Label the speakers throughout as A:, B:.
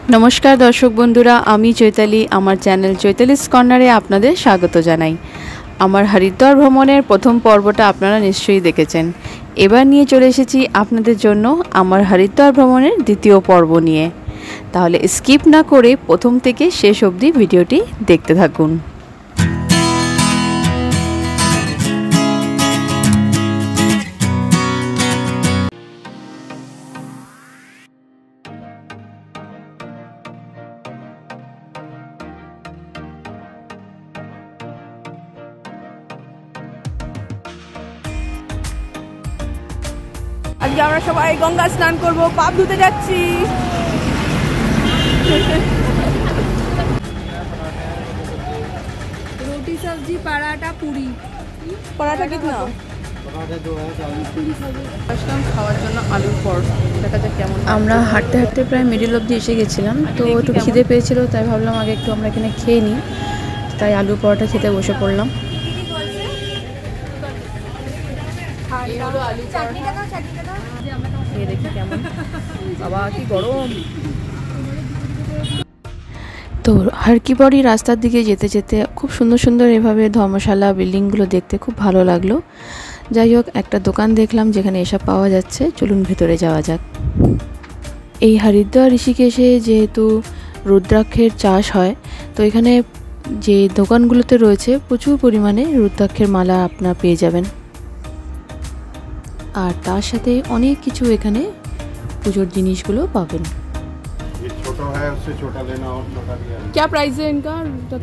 A: नमस्कार दर्शक बंधुरा आमी चैताली आमार चैनल चैतालिस कॉर्नारे आपनादेर स्वागत जानाई। आमार हरिद्वार भ्रमणेर प्रथम पर्वटा आपनारा निश्चयई देखेछेन। एबार निये चले एसेछि आपनादेर जोन्नो आमार हरिद्वार भ्रमणेर द्वितीय पर्व निये। ताहले स्किप ना करे प्रथम थेके शेष अब्दि भिडियोटी देखते थाकुन।
B: আজকে আমরা সবাই গঙ্গা স্নান করব, পাপ ধুতে যাচ্ছি। रोटी सब्जी पराठा पूरी। पराठा कितना? पराठा जो है 40 पूरी खाওয়ার জন্য আলুর পরোটা। দেখা যাক কেমন।
A: আমরা হাঁটতে হাঁটতে প্রায় মিডল অবধি এসে গেছিলাম, তো একটু খিদে পেয়েছিল, তাই ভাবলাম আগে একটু আমরা এখানে খেয়ে নিই। তাই আলু পরোটা খেতে বসে পড়লাম।
B: দেখি কেমন। বাবা কি গরম।
A: তো হারকিপড়ি রাস্তার দিকে যেতে যেতে খুব সুন্দর সুন্দর এভাবে ধর্মশালা বিল্ডিংগুলো দেখতে খুব ভালো লাগলো। যাই হোক, একটা দোকান দেখলাম যেখানে এসব পাওয়া যাচ্ছে, চলুন ভেতরে যাওয়া যাক। এই হরিদ্বার ঋষিকেশে যেহেতু রুদ্রাক্ষের চাষ হয়, তো এখানে যে দোকানগুলোতে রয়েছে প্রচুর পরিমাণে রুদ্রাক্ষের মালা আপনারা পেয়ে যাবেন। আর তার সাথে অনেক কিছু এখানে পুজোর জিনিসগুলো পাবেন।
C: ये छोटा है, उससे छोटा लेना और छोटा लिया।
B: क्या प्राइस है इनका?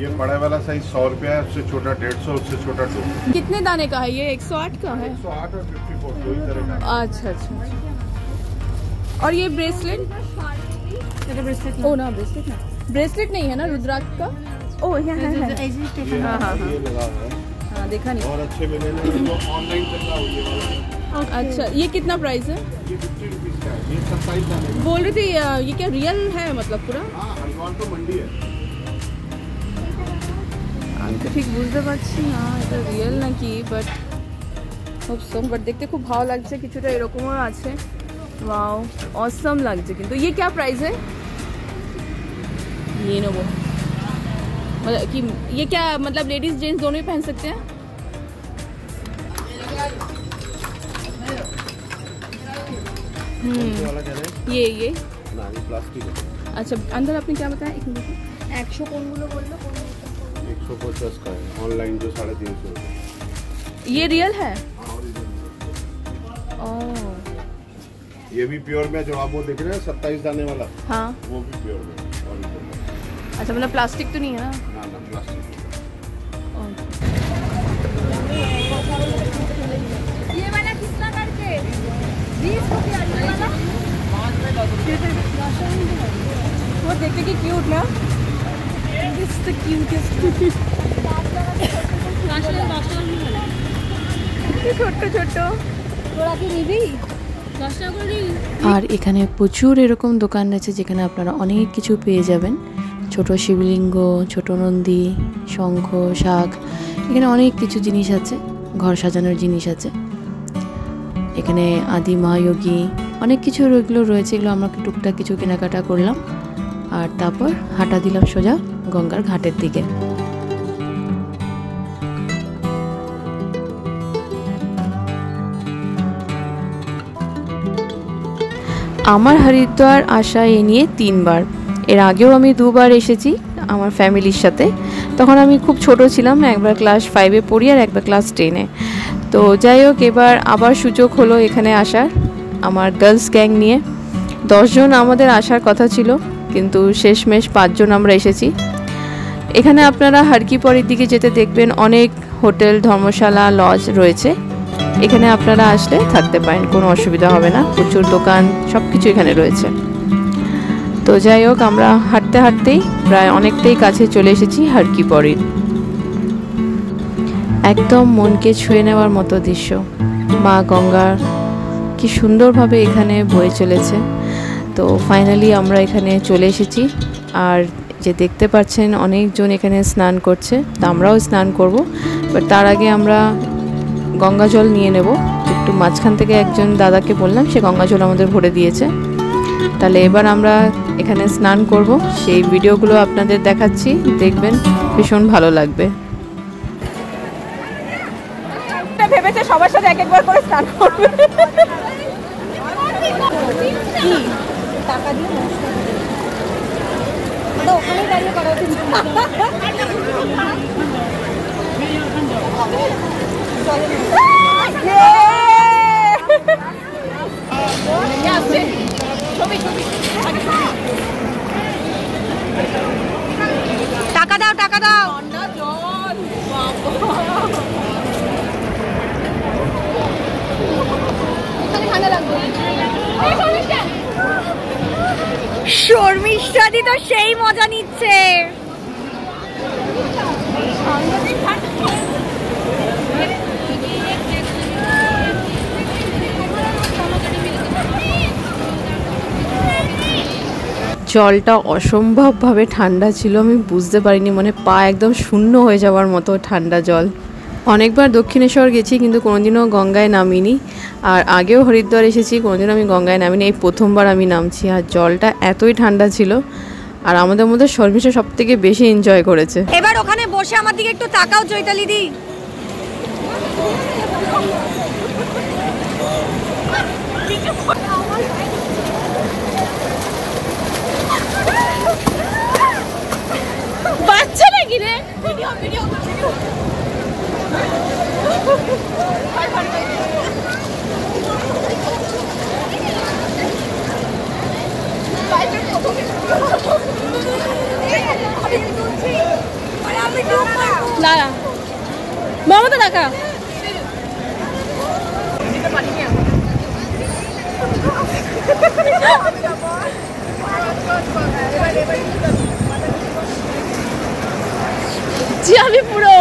C: ये बड़ा वाला साइज 100 रुपया है, उससे छोटा 150, उससे छोटा 200।
B: कितने दाने का है ये? 108 का है।
C: 108 और 54 दो ही तरह का।
B: अच्छा अच्छा। और ये ब्रेसलेट? ओ ना, ब्रेसलेट ना, ब्रेसलेट नहीं है ना रुद्राक्ष का? ओ यहाँ है। हाँ हाँ
C: ये लगा हुआ है।
B: हाँ देखा नहीं।
C: और अच्छे मिले ना, जो ऑनलाइन चल रहा है ये वाला।
B: अच्छा, ये कितना प्राइस है?
C: ये 50 रुपीस का है। ये 27 दाने का।
B: बोल रही थी ये क्या रियल है मतलब पूरा?
C: हाँ, हरिद्वार तो मंडी है।
B: আমি তো ঠিক বুঝতে পারছি না এটা রিয়েল নাকি, বাট বাট দেখতে খুব ভালো লাগছে। কিছুটা এরকমও আছে। ওয়াও, অসম লাগছে। কিন্তু ये क्या प्राइस है? ये नेबो मतलब कि ये क्या मतलब लेडीज जेंट्स दोनों ही पहन सकते हैं?
C: वाला कह रहे हैं?
B: ये
C: ना, ये प्लास्टिक है।
B: अच्छा, अंदर आपने क्या बताया? एक मिनट। 100 কোনগুলো বললো?
C: 150 का है, ऑनलाइन जो 350।
B: ये रियल है?
C: ओह, ये भी प्योर में जो आप वो देख रहे हैं 27 दाने वाला।
B: हाँ,
C: वो भी प्योर में।
B: अच्छा मतलब प्लास्टिक तो नहीं है ना?
C: ना ना, प्लास्टिक।
B: ये वाला कितना करके? 20 रुपया ये वाला। वो देखते कि क्यूट ना। This is the cutest. ছোট্ট ছোট্ট তোরা কি নিবি? 10 টাকা করে দিই।
A: আর এখানে প্রচুর এরকম দোকান আছে যেখানে আপনারা অনেক কিছু পেয়ে যাবেন। ছোট শিবলিঙ্গ, ছোট নন্দী, শঙ্খ, শাঁখ, এখানে অনেক কিছু জিনিস আছে। ঘর সাজানোর জিনিস আছে এখানে। আদি মহাযোগী অনেক কিছু এগুলো রয়েছে। এগুলো আমরা টুকটাক কিছু কেনাকাটা করলাম, আর তারপর হাঁটা দিলাম সোজা গঙ্গার ঘাটের দিকে। আমার হরিদ্বার আসা এ নিয়ে 3 বার। এর আগেও আমি 2 বার এসেছি আমার ফ্যামিলির সাথে। তখন আমি খুব ছোট ছিলাম, একবার ক্লাস 5-এ পড়ি আর একবার ক্লাস 10-এ। তো যাই হোক, এবার আবার সুযোগ হলো এখানে আসার আমার গার্লস গ্যাং নিয়ে। 10 জন আমাদের আসার কথা ছিল, কিন্তু শেষমেশ 5 জন আমরা এসেছি। এখানে আপনারা হারকিপড়ির দিকে যেতে দেখবেন অনেক হোটেল, ধর্মশালা, লজ রয়েছে। এখানে আপনারা আসলে থাকতে পারেন, কোনো অসুবিধা হবে না। প্রচুর দোকান, সব কিছু এখানে রয়েছে। তো যাই হোক, আমরা হাঁটতে হাঁটতেই প্রায় অনেকটাই কাছে চলে এসেছি হারকিপড়ির। একদম মনকে ছুঁয়ে নেওয়ার মতো দৃশ্য। মা গঙ্গার কি সুন্দরভাবে এখানে বয়ে চলেছে। তো ফাইনালি আমরা এখানে চলে এসেছি। আর যে দেখতে পাচ্ছেন অনেকজন এখানে স্নান করছে, তো আমরাও স্নান করব। বাট তার আগে আমরা গঙ্গা জল নিয়ে নেব। একটু মাঝখান থেকে একজন দাদাকে বললাম, সে গঙ্গা জল আমাদের ভরে দিয়েছে। তাহলে এবার আমরা এখানে স্নান করব, সেই ভিডিওগুলো আপনাদের দেখাচ্ছি, দেখবেন ভীষণ ভালো লাগবে।
B: ভেবেছে সবার সাথে এক একবার করে স্নান করবে।
D: টাকা দিয়ে ওখানেই দাঁড়িয়ে করা উচিত। টাকা দাও, টাকা দাও। শর্মিষ্ঠাদি তো সেই মজা নিচ্ছে।
A: জলটা অসম্ভবভাবে ঠান্ডা ছিল, আমি বুঝতে পারিনি, মানে পা একদম শূন্য হয়ে যাওয়ার মতো ঠান্ডা জল। অনেকবার দক্ষিণেশ্বর গেছি কিন্তু কোনোদিনও গঙ্গায় নামিনি, আর আগেও হরিদ্বার এসেছি, কোনোদিনও আমি গঙ্গায় নামিনি, এই প্রথমবার আমি নামছি। আর জলটা এতই ঠান্ডা ছিল, আর আমাদের মধ্যে শর্মিষ্ঠা সব থেকে বেশি এনজয় করেছে।
D: এবার ওখানে বসে আমার দিকে একটু তাকাও চৈতালি দি।
B: বাচ্চা নাকি রে? দাঁড়া মমতা দেখা জি আমি পুরো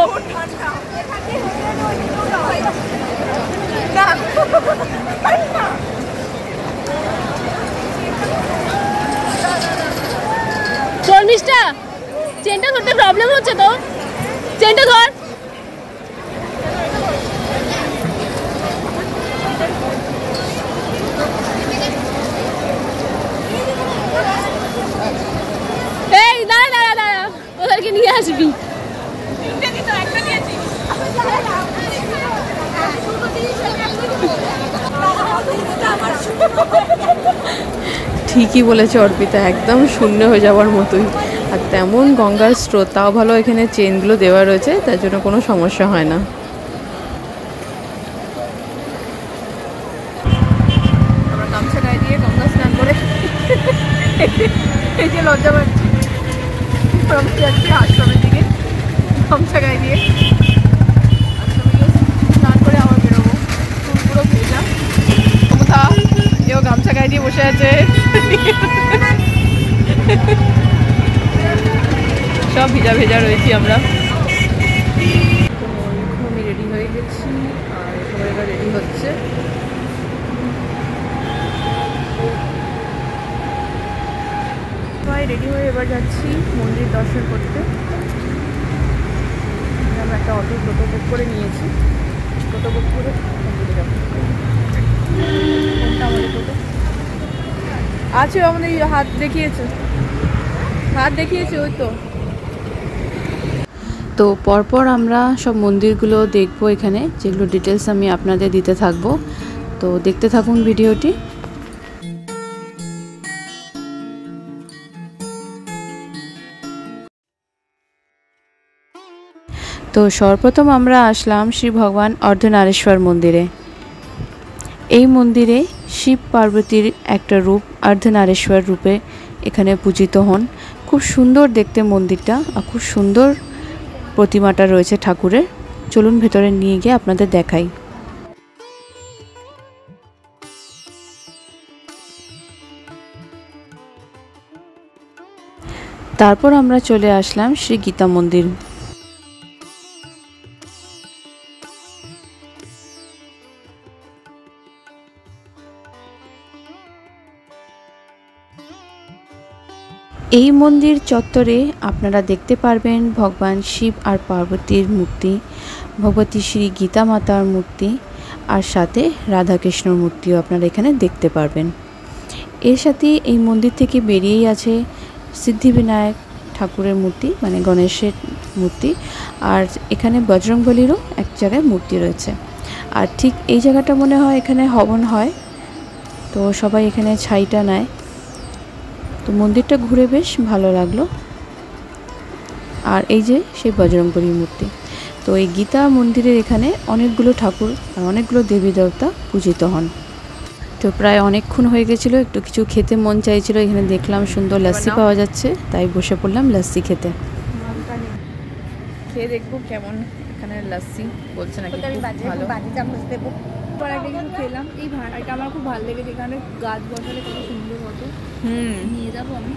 B: শর্মিষ্ঠা চেনটা ধরতে প্রবলেম হচ্ছে তো, চেনটা ধর। এই দাঁড়া দাঁড়া দাঁড়া, ওদেরকে নিয়ে আসবি।
A: ঠিকই বলেছে অর্পিতা, একদম শূন্য হয়ে যাওয়ার মতোই। আর তেমন গঙ্গার স্রোত, তাও ভালো এখানে চেনগুলো দেওয়া রয়েছে, তার জন্য কোনো সমস্যা হয় না।
B: আমরা গামছা গায়ে দিয়ে গঙ্গা স্নান করে এই যে লজ্জা পাচ্ছি, আমি যাচ্ছি আশ্রমের দিকে গামছা গায়ে দিয়ে। আশ্রমে গিয়ে স্নান করে আবার বেরোবো, চুল পুরো ভেজা। মমতা এও গামছা গায়ে দিয়ে বসে আছে। সব ভিজা ভেজা রয়েছি আমরা। আমি রেডি হয়ে গেছি, আর সবাই এবার রেডি হচ্ছে। সবাই রেডি হয়ে এবার যাচ্ছি মন্দির দর্শন করতে। আমরা একটা টোটো বুক করে নিয়েছি, টোটো বুক করে মন্দিরে যাবো। কোনটা আমাদের টোটো আছে? আমাদের হাত দেখিয়েছে, হাত দেখিয়েছে, ওই তো।
A: তো পরপর আমরা সব মন্দিরগুলো দেখবো এখানে, যেগুলো ডিটেলস আমি আপনাদের দিতে থাকবো, তো দেখতে থাকুন ভিডিওটি। তো সর্বপ্রথম আমরা আসলাম শ্রী ভগবান অর্ধনারীশ্বর মন্দিরে। এই মন্দিরে শিব পার্বতীর একটা রূপ অর্ধনারীশ্বর রূপে এখানে পূজিত হন। খুব সুন্দর দেখতে মন্দিরটা, আর খুব সুন্দর প্রতিমাটা রয়েছে ঠাকুরের। চলুন ভেতরে নিয়ে গিয়ে আপনাদের দেখাই। তারপর আমরা চলে আসলাম শ্রী গীতা মন্দির। এই মন্দির চত্বরে আপনারা দেখতে পারবেন ভগবান শিব আর পার্বতীর মূর্তি, ভগবতী শ্রী গীতা মাতার মূর্তি, আর সাথে রাধাকৃষ্ণর মূর্তিও আপনারা এখানে দেখতে পারবেন। এর সাথে এই মন্দির থেকে বেরিয়েই আছে সিদ্ধিবিনায়ক ঠাকুরের মূর্তি, মানে গণেশের মূর্তি। আর এখানে বজরংবলীরও এক জায়গায় মূর্তি রয়েছে। আর ঠিক এই জায়গাটা মনে হয় এখানে হবন হয়, তো সবাই এখানে ছাইটা নেয়। তো মন্দিরটা ঘুরে বেশ ভালো লাগলো। আর এই যে সেই বজরংবলীর মূর্তি। তো এই গীতা মন্দিরের এখানে অনেকগুলো ঠাকুর আর অনেকগুলো দেবী দেবতা পূজিত হন। তো প্রায় অনেকক্ষণ হয়ে গেছিলো, একটু কিছু খেতে মন চাইছিল। এখানে দেখলাম সুন্দর লাস্সি পাওয়া যাচ্ছে, তাই বসে পড়লাম লাস্সি খেতে।
B: খেয়ে দেখবো কেমন এখানে লাস্সি, বলছে নাকি ভালো। খেলাম এই ভাড়াটা আমার খুব ভালো লেগেছে, এখানে গাছ বসালে কত সুন্দর হতো। নিয়ে যাবো আমি।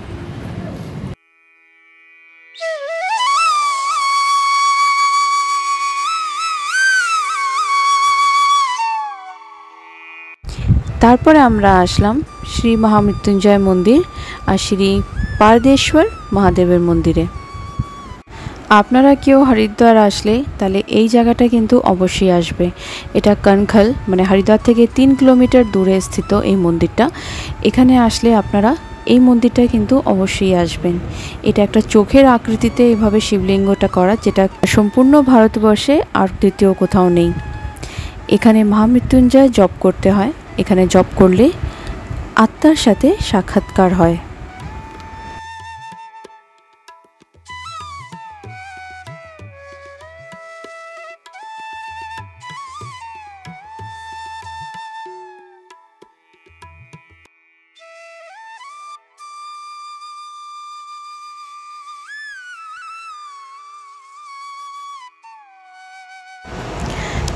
A: তারপরে আমরা আসলাম শ্রী মহামৃত্যুঞ্জয় মন্দির আর শ্রী পারদেশ্বর মহাদেবের মন্দিরে। আপনারা কেউ হরিদ্বার আসলে তাহলে এই জায়গাটা কিন্তু অবশ্যই আসবে। এটা কনখল, মানে হরিদ্বার থেকে 3 কিলোমিটার দূরে স্থিত এই মন্দিরটা। এখানে আসলে আপনারা এই মন্দিরটা কিন্তু অবশ্যই আসবেন। এটা একটা চোখের আকৃতিতে এভাবে শিবলিঙ্গটা করা, যেটা সম্পূর্ণ ভারতবর্ষে আর দ্বিতীয় কোথাও নেই। এখানে মহামৃত্যুঞ্জয় জপ করতে হয়। এখানে জপ করলে আত্মার সাথে সাক্ষাৎকার হয়।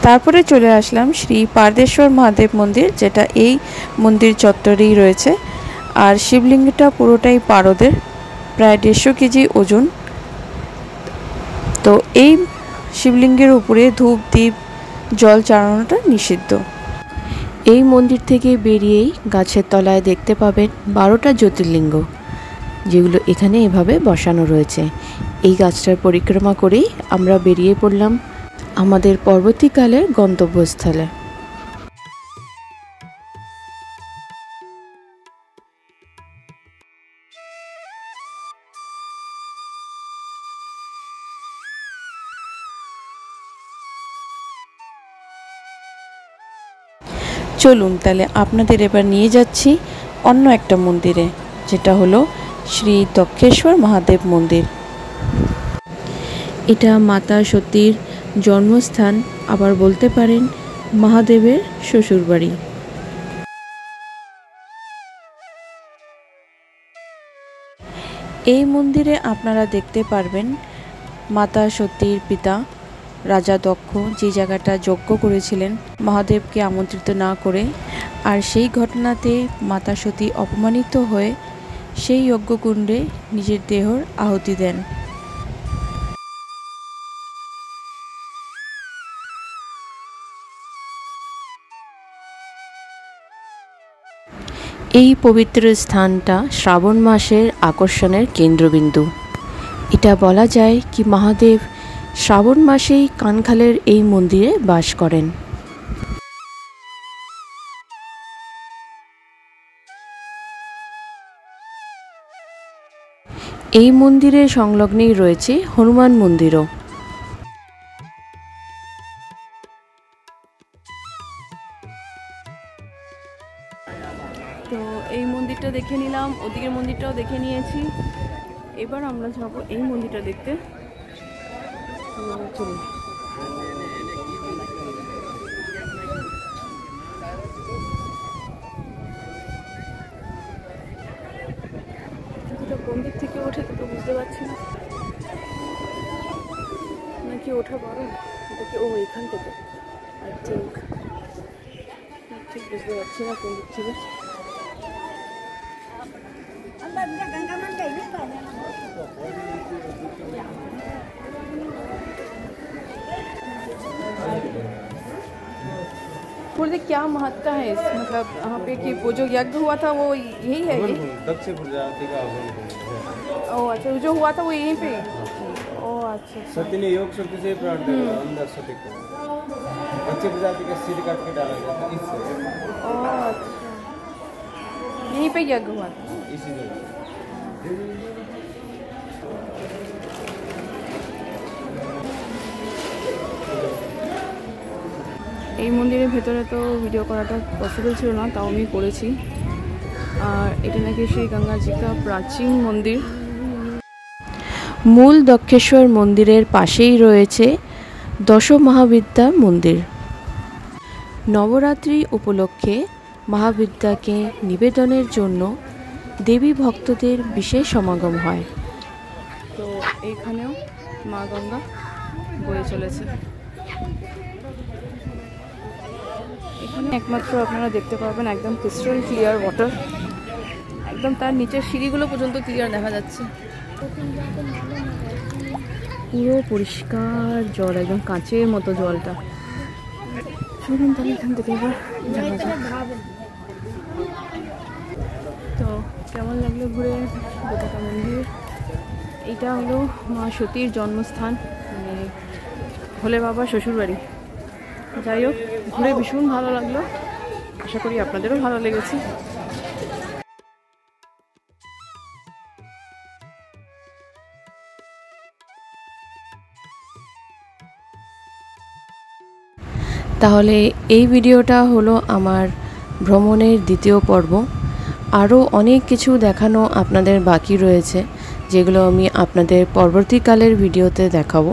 A: তারপরে চলে আসলাম শ্রী পারদেশ্বর মহাদেব মন্দির, যেটা এই মন্দির চত্বরেই রয়েছে। আর শিবলিঙ্গটা পুরোটাই পারদের, প্রায় 150 কেজি ওজন। তো এই শিবলিঙ্গের উপরে ধূপ দ্বীপ জল চালানোটা নিষিদ্ধ। এই মন্দির থেকে বেরিয়েই গাছের তলায় দেখতে পাবেন 12টা জ্যোতির্লিঙ্গ, যেগুলো এখানে এভাবে বসানো রয়েছে। এই গাছটার পরিক্রমা করেই আমরা বেরিয়ে পড়লাম আমাদের পরবর্তীকালের গন্তব্যস্থলে। চলুন তাহলে আপনাদের এবার নিয়ে যাচ্ছি অন্য একটা মন্দিরে, যেটা হলো শ্রী দক্ষেশ্বর মহাদেব মন্দির। এটা মাতা সতীর জন্মস্থান, আবার বলতে পারেন মহাদেবের শ্বশুরবাড়ি। এই মন্দিরে আপনারা দেখতে পারবেন মাতা সতীর পিতা রাজা দক্ষ যে জায়গাটা যজ্ঞ করেছিলেন মহাদেবকে আমন্ত্রিত না করে, আর সেই ঘটনাতে মাতা সতী অপমানিত হয়ে সেই যজ্ঞকুণ্ডে নিজের দেহর আহুতি দেন। এই পবিত্র স্থানটা শ্রাবণ মাসের আকর্ষণের কেন্দ্রবিন্দু। এটা বলা যায় কি মহাদেব শ্রাবণ মাসেই কানখালের এই মন্দিরে বাস করেন। এই মন্দিরের সংলগ্নেই রয়েছে হনুমান মন্দিরও।
B: তো এই মন্দিরটা দেখে নিলাম, ওদিকের মন্দিরটাও দেখে নিয়েছি। এবার আমরা যাবো এই মন্দিরটা দেখতে। তো চলুন। কোন দিক থেকে ওঠে তো বুঝতে পারছি না, নাকি ওঠা বড় এটাকে ও এখান থেকে ঠিক বুঝতে পারছি না কোন দিক থেকে। बोलते क्या महत्ता है इस, मतलब यहाँ पे कि वो जो यज्ञ हुआ था वो यही है ये?
C: दक्ष प्रजापति का
B: ओ अच्छा, जो हुआ था वो यहीं पे? ओ अच्छा।
C: सती ने योग शक्ति से प्राण दिया अंदर सती को, दक्ष प्रजापति का सिर काट के डाला गया था इससे।
B: ओ अच्छा, यहीं पे क्या घुमा
C: इसी जगह
B: এই মন্দিরের ভেতরে তো ভিডিও করাটা পসিবল ছিল না, তাও আমি করেছি। আর এটা নাকি সেই গঙ্গাজি কা প্রাচীন মন্দির।
A: মূল দক্ষেশ্বর মন্দিরের পাশেই রয়েছে দশ মহাবিদ্যা মন্দির। নবরাত্রি উপলক্ষে মহাবিদ্যাকে নিবেদনের জন্য দেবী ভক্তদের বিশেষ সমাগম হয়।
B: তো এইখানেও মা গঙ্গা বয়ে চলেছে। এখানে একমাত্র আপনারা দেখতে পাবেন একদম ক্রিস্টাল ক্লিয়ার ওয়াটার, একদম তার নিচের সিঁড়িগুলো পর্যন্ত ক্লিয়ার দেখা যাচ্ছে। পুরো পরিষ্কার জল, একদম কাঁচের মতো জলটা। শুনুন তাহলে এখান থেকে এবার যাওয়া যাক। তো কেমন লাগলো ঘুরে গোটাকা মন্দির? এইটা হলো মা সতীর জন্মস্থান, মানে ভোলে বাবা শ্বশুরবাড়ি। যাই হোক, ঘুরে ভীষণ ভালো লাগলো, আশা করি আপনাদেরও ভালো লেগেছে।
A: তাহলে এই ভিডিওটা হলো আমার ভ্রমণের দ্বিতীয় পর্ব। আরও অনেক কিছু দেখানো আপনাদের বাকি রয়েছে, যেগুলো আমি আপনাদের পরবর্তীকালের ভিডিওতে দেখাবো।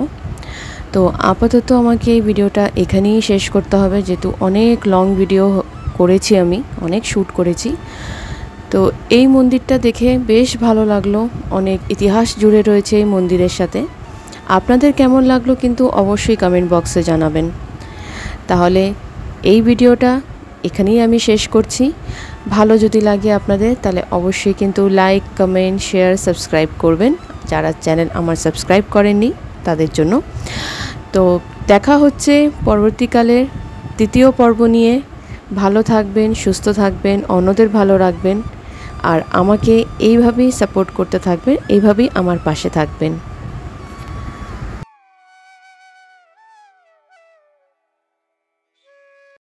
A: তো আপাতত আমাকে এই ভিডিওটা এখানেই শেষ করতে হবে, যেহেতু অনেক লং ভিডিও করেছি, আমি অনেক শ্যুট করেছি। তো এই মন্দিরটা দেখে বেশ ভালো লাগলো, অনেক ইতিহাস জুড়ে রয়েছে এই মন্দিরের সাথে। আপনাদের কেমন লাগলো কিন্তু অবশ্যই কমেন্ট বক্সে জানাবেন। তাহলে এই ভিডিওটা এখানেই আমি শেষ করছি। ভালো যদি লাগে আপনাদের, তাহলে অবশ্যই কিন্তু লাইক, কমেন্ট, শেয়ার, সাবস্ক্রাইব করবেন, যারা চ্যানেল আমার সাবস্ক্রাইব করেননি তাদের জন্য। তো দেখা হচ্ছে পরবর্তীকালের তৃতীয় পর্ব নিয়ে। ভালো থাকবেন, সুস্থ থাকবেন, অন্যদের ভালো রাখবেন, আর আমাকে এইভাবেই সাপোর্ট করতে থাকবেন, এইভাবেই আমার পাশে থাকবেন।